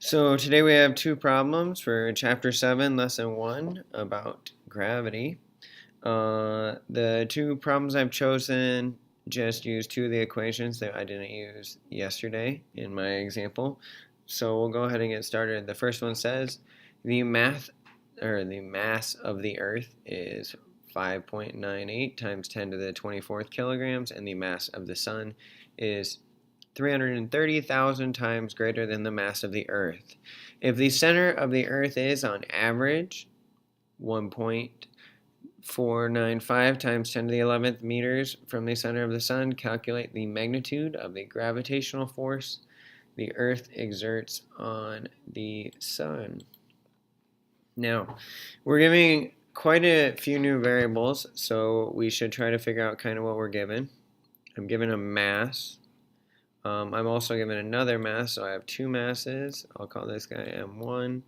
So today we have two problems for Chapter 7, Lesson 1 about gravity. The two problems I've chosen just use two of the equations that I didn't use yesterday in my example. So we'll go ahead and get started. The first one says the mass of the Earth is 5.98 times 10 to the 24th kilograms, and the mass of the Sun is 330,000 times greater than the mass of the Earth. If the center of the Earth is, on average, 1.495 times 10 to the 11th meters from the center of the Sun, calculate the magnitude of the gravitational force the Earth exerts on the Sun. Now, we're giving quite a few new variables, so we should try to figure out kind of what we're given. I'm given a mass. I'm also given another mass, so I have two masses. I'll call this guy M1,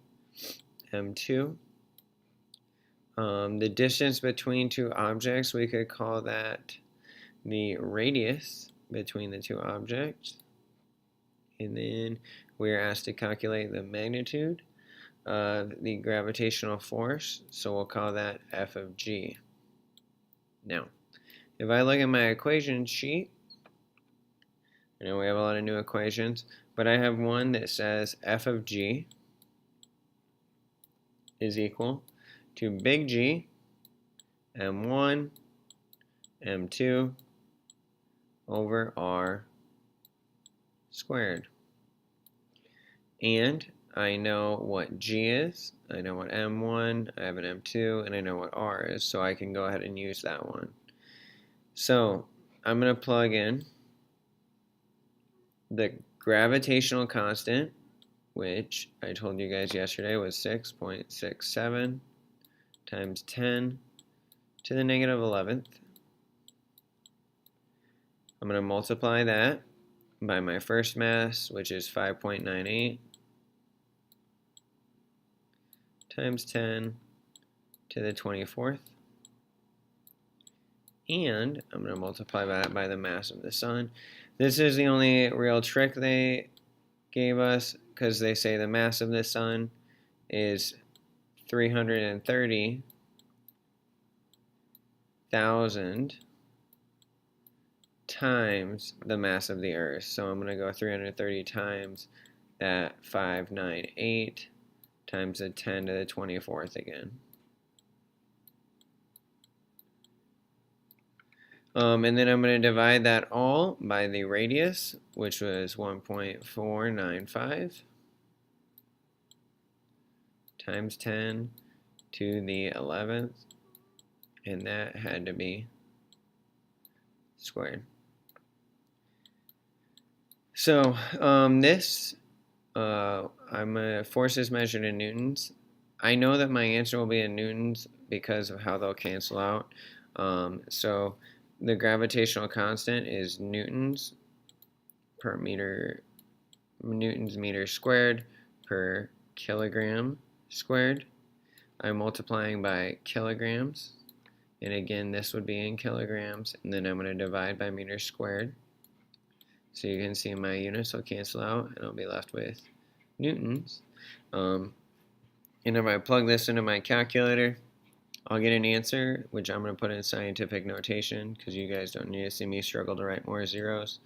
M2. The distance between two objects, we could call that the radius between the two objects. And then we're asked to calculate the magnitude of the gravitational force, so we'll call that F of G. Now, if I look at my equation sheet, I know we have a lot of new equations, but I have one that says F of G is equal to big G, M1, M2 over R squared. And I know what G is, I know what M1, I have an M2, and I know what R is, so I can go ahead and use that one. So I'm going to plug in the gravitational constant, which I told you guys yesterday was 6.67 times 10 to the negative 11th. I'm going to multiply that by my first mass, which is 5.98 times 10 to the 24th. And I'm going to multiply that by the mass of the Sun. This is the only real trick they gave us, because they say the mass of the Sun is 330,000 times the mass of the Earth. So I'm going to go 330 times that 598 times the 10 to the 24th again. And then I'm going to divide that all by the radius, which was 1.495 times 10 to the 11th, and that had to be squared. So force is measured in newtons. I know that my answer will be in newtons because of how they'll cancel out. So the gravitational constant is newtons per meter, newtons meter squared per kilogram squared. I'm multiplying by kilograms, and again this would be in kilograms, and then I'm going to divide by meters squared. So you can see my units will cancel out, and I'll be left with newtons. And if I plug this into my calculator, I'll get an answer, which I'm going to put in scientific notation because you guys don't need to see me struggle to write more zeros,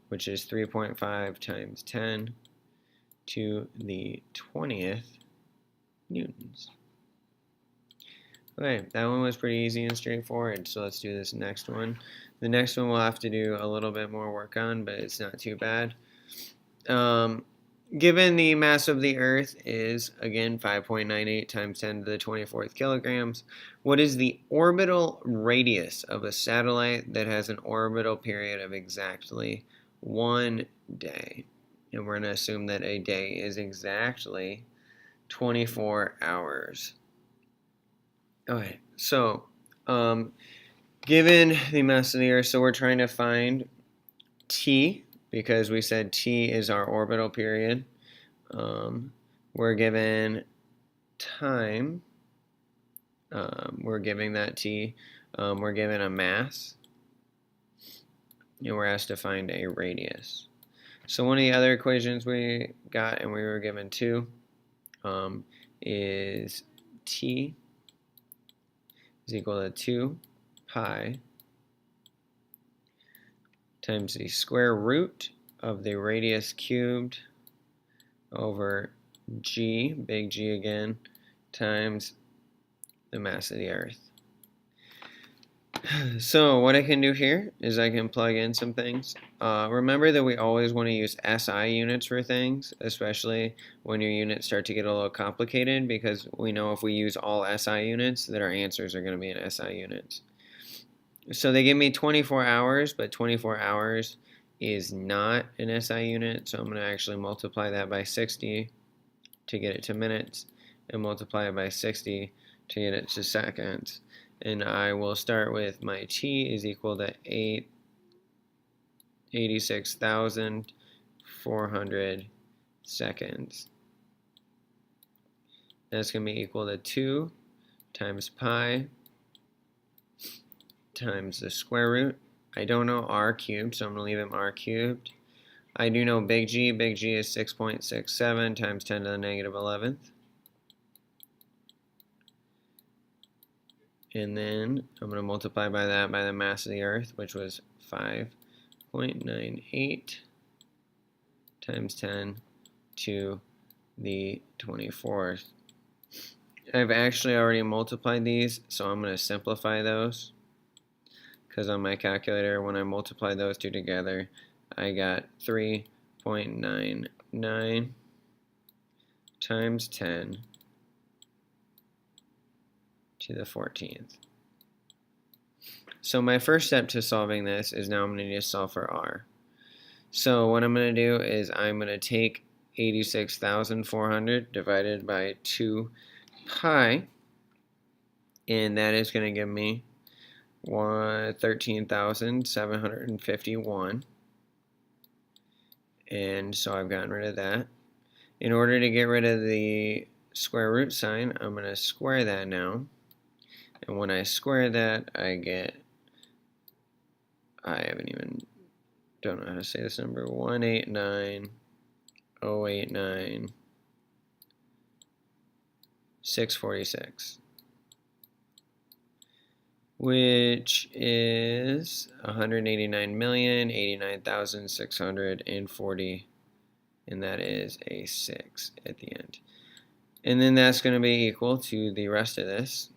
which is 3.5 times 10 to the 20th newtons. Okay, that one was pretty easy and straightforward, so let's do this next one. The next one we'll have to do a little bit more work on, but it's not too bad. Given the mass of the Earth is, again, 5.98 times 10 to the 24th kilograms, what is the orbital radius of a satellite that has an orbital period of exactly 1 day? And we're going to assume that a day is exactly 24 hours. Okay, so given the mass of the Earth, so we're trying to find T, because we said T is our orbital period. We're given time. We're giving that T. We're given a mass. And we're asked to find a radius. So one of the other equations we got, and we were given two, is t is equal to 2 pi times the square root of the radius cubed over g, big G again, times the mass of the Earth. So what I can do here is I can plug in some things. Remember that we always want to use SI units for things, especially when your units start to get a little complicated, because we know if we use all SI units that our answers are going to be in SI units. So they give me 24 hours, but 24 hours is not an SI unit, so I'm going to actually multiply that by 60 to get it to minutes, and multiply it by 60 to get it to seconds. And I will start with my t is equal to 86,400 seconds. That's going to be equal to 2 times pi times the square root. I don't know r cubed, so I'm going to leave it r cubed. I do know big G. Big G is 6.67 times 10 to the negative 11th. And then I'm going to multiply by that by the mass of the Earth, which was 5.98 times 10 to the 24th. I've actually already multiplied these, so I'm going to simplify those. Because on my calculator, when I multiply those two together, I got 3.99 times 10 to the 14th. So my first step to solving this is now I'm going to need to solve for r. So what I'm going to do is I'm going to take 86,400 divided by 2 pi, and that is going to give me 13,751. And so I've gotten rid of that. In order to get rid of the square root sign, I'm going to square that now. And when I square that, I don't know how to say this number, 189,089,646, which is 189,089,640, and that is a 6 at the end. And then that's going to be equal to the rest of this.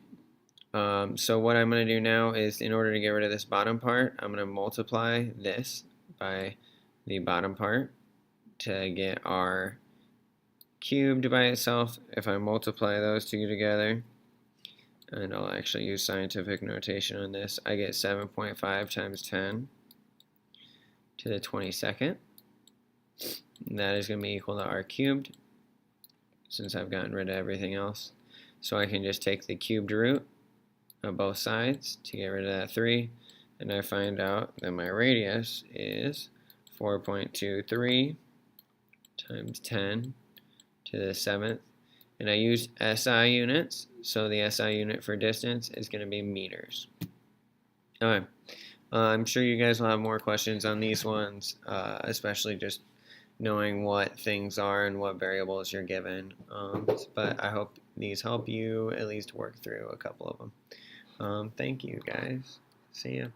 So what I'm going to do now is, in order to get rid of this bottom part, I'm going to multiply this by the bottom part to get r cubed by itself. If I multiply those two together, and I'll actually use scientific notation on this, I get 7.5 times 10 to the 22nd. And that is going to be equal to r cubed, since I've gotten rid of everything else. So I can just take the cubed root of both sides to get rid of that 3, and I find out that my radius is 4.23 times 10 to the 7th. And I used SI units, so the SI unit for distance is going to be meters. Alright, I'm sure you guys will have more questions on these ones, especially just knowing what things are and what variables you're given. But I hope these help you at least work through a couple of them. Thank you guys. See ya.